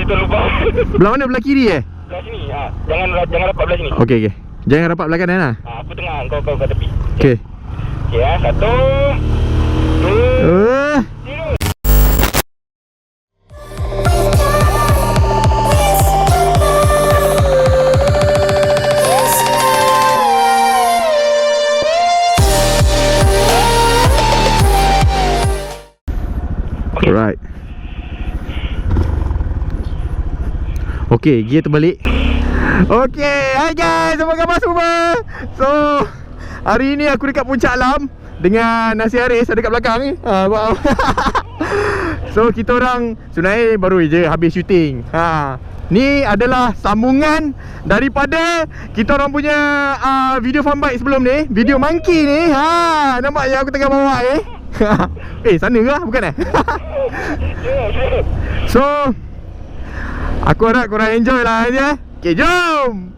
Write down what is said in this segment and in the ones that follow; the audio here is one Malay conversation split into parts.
terlupa. Belah mana? Belah kiri Belah sini. Jangan rapat belah sini. Okey. Jangan rapat belah kanan lah. Aku tengah, kau kat tepi. Okey. Okey 1 2 3. Alright. Okay, gear terbalik. Okay, hi guys, apa khabar semua? So, hari ni aku dekat Puncak Alam dengan Nasi Haris ada kat belakang ni. So, kita orang sebenarnya baru je habis syuting. Ni adalah sambungan daripada kita orang punya video fun bike sebelum ni. Video monkey ni. Nampak yang aku tengah bawa ni. Sana ke? Bukan So, aku harap korang enjoy lah je. Okay, jom!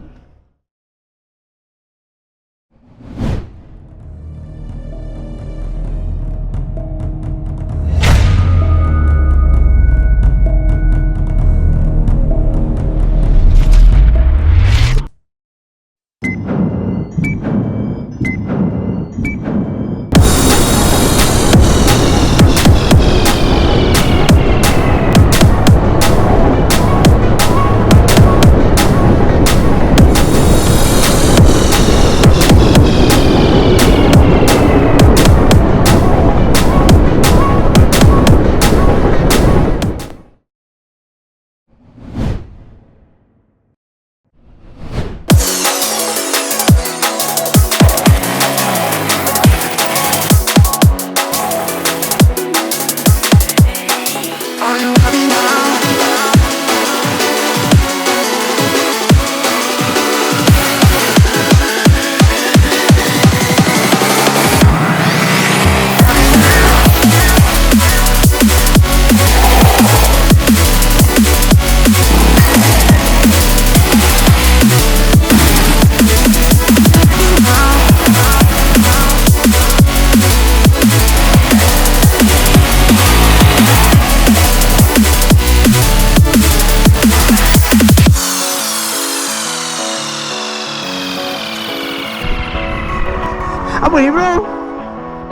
Apa ni bro?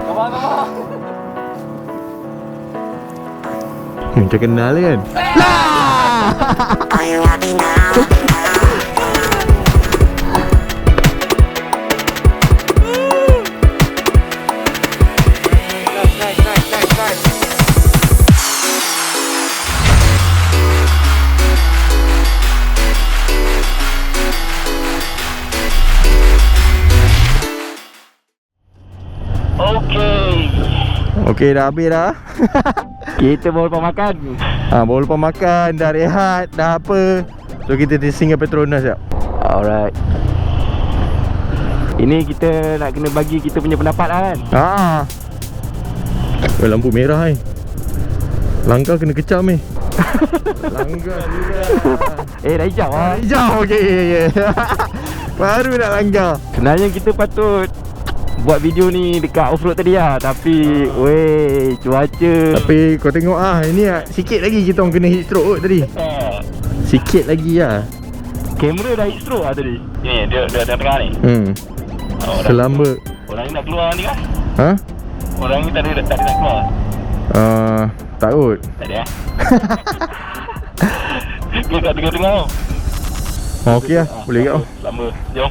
Sabar. Macam kenal kan? Okey, dah habis dah. Kita bawa lepas makan. Bawa lepas makan, dah rehat, dah apa. So kita singgah Petronas sekejap. Alright. Ini kita nak kena bagi kita punya pendapat lah kan. Lampu merah ni. Langgar kena kecam ni. Langgar juga. Dah hijau lah. Hijau, okey. Baru nak langgar. Sebenarnya kita patut buat video ni dekat off-road tadi lah. Tapi weh, cuaca. Tapi kau tengok ini sikit lagi kita orang kena heat stroke kot tadi. Sikit lagi lah. Kamera dah heat stroke lah tadi. Ni dia tengah ni. Selamba. Orang ni nak keluar ni kan? Orang ni tak ada nak keluar. Tak kot. Tak ada Dia kat tengah-tengah. Okey lah, boleh kat. Selamba, jom.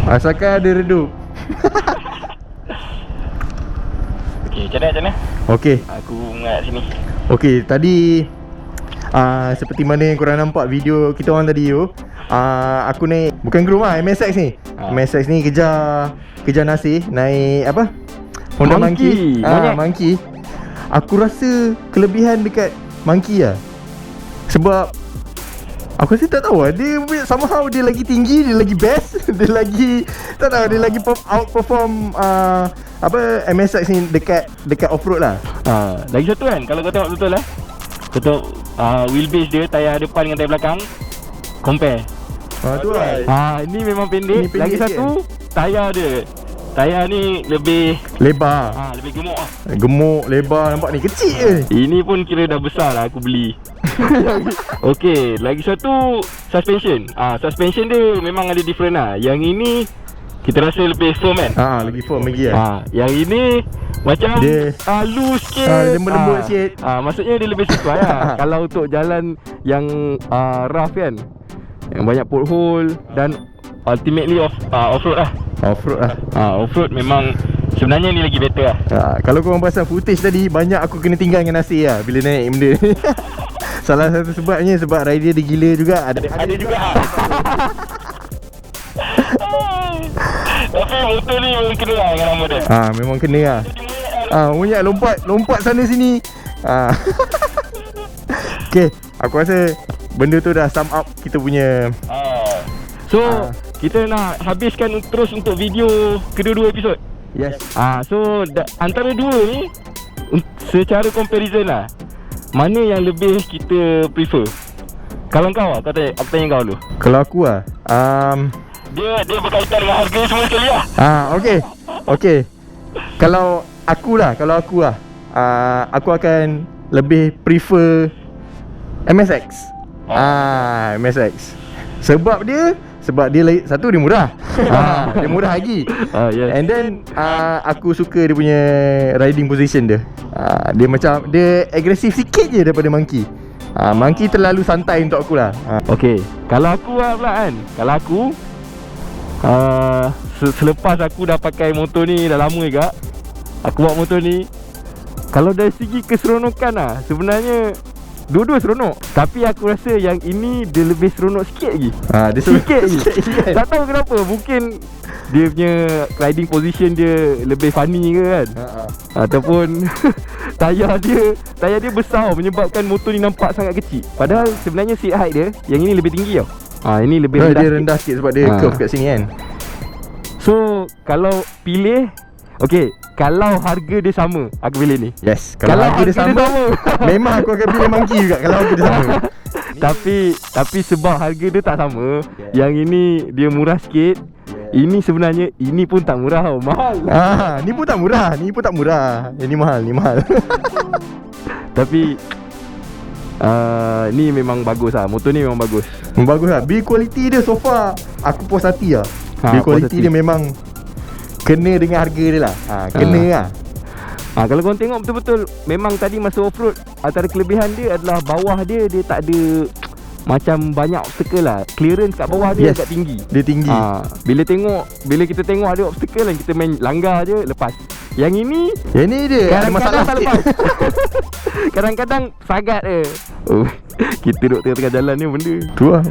Asalkan ada redup. Okey, macam mana? Okey. Aku ingat sini. Okey, tadi seperti mana yang korang nampak video kita orang tadi tu, aku naik, bukan Groom MSX ni. MSX ni kejar Nasir naik apa? Honda Monkey. Monkey. Aku rasa kelebihan dekat Monkey lah. Sebab aku rasa tak tahu dia somehow dia lagi tinggi, dia lagi best. Dia lagi tak tahu, dia lagi outperform MSX ni dekat off-road lah. Lagi satu kan, kalau kau tengok betul kau tengok wheelbase dia, tayar depan dengan tayar belakang compare. Tu lah. Ini memang pendek. Lagi satu tayar dia tayar ni lebih Lebar. lebih gemuk lah. Gemuk, lebar. Nampak ni kecil je. Ini pun kira dah besar lah aku beli. Okey, lagi satu suspension. Suspension dia memang ada different lah. Yang ini kita rasa lebih firm kan. Lagi firm lagi lah. Yang ini macam dia loose sikit. lembut-lembut sikit. Maksudnya dia lebih sesuai lah. Kalau untuk jalan yang rough kan, yang banyak pothole dan ultimately off-road lah. Off-road lah. Off-road memang sebenarnya ni lagi better lah. Kalau korang pasal footage tadi, banyak aku kena tinggal dengan Nasir lah bila naik benda ni. Salah satu sebabnya sebab rider dia gila juga. Ada juga. Tapi motor ni memang kena lah dengan nama dia. Memang kena lah. Monyet lompat sana sini. Okay, aku rasa benda tu dah sum up kita punya. So kita nak habiskan terus untuk video kedua-dua episod. Yes. So antara dua ni, secara comparison lah, mana yang lebih kita prefer? Kalau kau lah, aku tanya kau dulu. Kalau aku lah, Dia berkaitan dengan harga semua sekali lah. Okay. Kalau aku lah, aku akan lebih prefer MSX. MSX. Sebab dia satu, dia murah. Dia murah lagi. Yes. And then aku suka dia punya riding position dia. Dia macam dia agresif sikit je daripada Monkey. Monkey terlalu santai untuk aku lah. Okay, kalau aku lah pula kan, kalau aku selepas aku dah pakai motor ni dah lama juga, aku bawa motor ni, kalau dari segi keseronokan lah, sebenarnya dua-dua seronok. Tapi aku rasa yang ini dia lebih seronok sikit lagi. Dia sikit lagi. Tak tahu kenapa, mungkin dia punya riding position dia lebih funny ke kan. Ataupun tayar dia besar menyebabkan motor ni nampak sangat kecil. Padahal sebenarnya seat height dia yang ini lebih tinggi tau. Ini lebih rendah. Dia rendah sikit sebab dia curve kat sini kan. So kalau pilih, okay, kalau harga dia sama, aku pilih ni. Yes, kalau harga dia sama, memang aku akan pilih Monkey juga kalau harga dia sama. Tapi sebab harga dia tak sama, yang ini dia murah sikit. Ini sebenarnya ini pun tak murah tau, mahal. Ni pun tak murah. Ini mahal. Tapi ni memang bagus lah. Motor ni memang bagus. Bagus lah. Build quality dia so far aku puas hati lah. Build quality dia memang kena dengan harga dia lah. Kena lah. Kalau korang tengok betul-betul, memang tadi masa off-road, antara kelebihan dia adalah bawah dia tak ada macam banyak obstacle lah. Clearance kat bawah dia agak tinggi. Dia tinggi. Bila kita tengok ada obstacle dan kita main langgar je, lepas. Yang ini dia ada masalah tak lepas. Kadang-kadang sagat je. Kita duduk tengah-tengah jalan ni benda. Tu lah,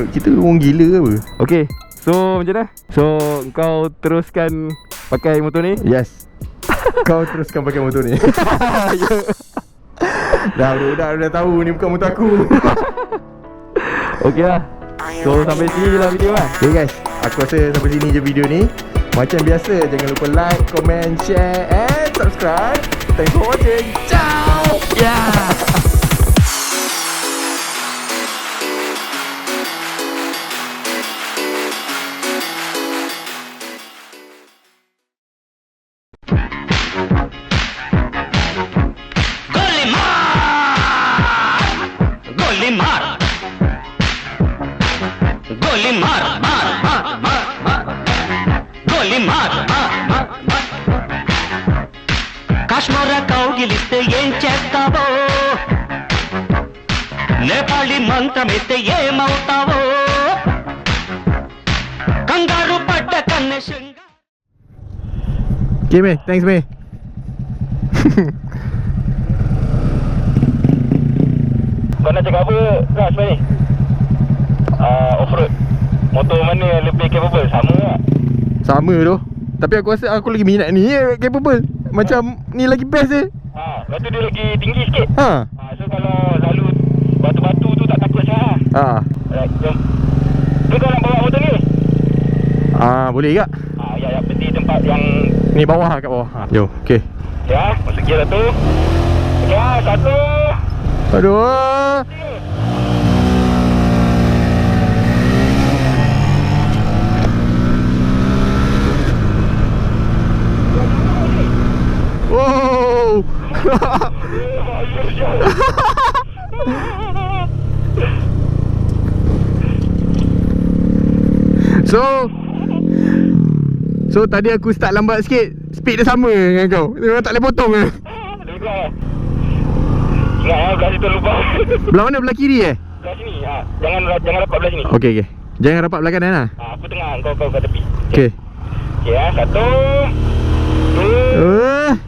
kita orang gila ke apa. Okay, so macam mana? So kau teruskan pakai motor ni? Yes. Kau teruskan pakai motor ni. Dah tahu ni bukan motor aku. Okay lah. So sampai sini je lah video lah. Okay guys, aku rasa sampai sini je video ni. Macam biasa, jangan lupa like, comment, share and subscribe. Thanks for watching. Ciao. కాశ్మీర కౌగిలిస్తే ఏం చేస్తావో, నేపాళీ మంత్రమిస్తే ఏమవుతావో, కంగారు పడ్డ కన్నె. Okay mate, thanks mate. Kau nak cakap apa Ras ni? Off-road, motor mana yang lebih capable? Sama lah. Sama tu. Tapi aku rasa aku lagi minat ni capable. Macam ni lagi best je. Lepas tu dia lagi tinggi sikit. So kalau lalu batu-batu tu tak takut sangat. Alright, jom. Kau nak bawa motor ni? Boleh tak? Ya, berhenti tempat yang ni bawah, kat bawah. Jom, okay. Ya, masuk gear satu. Ya, satu. Aduh. So tadi aku start lambat sikit. Speed dia sama dengan kau. Memang tak boleh potong ke? Ingat kat situ lubang. Belah mana? Belah kiri Belah sini. Jangan rapat belah sini. Okey. Jangan rapat belah kanan lah. Aku tengah, kau kat tepi. Okey. Okey, 1 2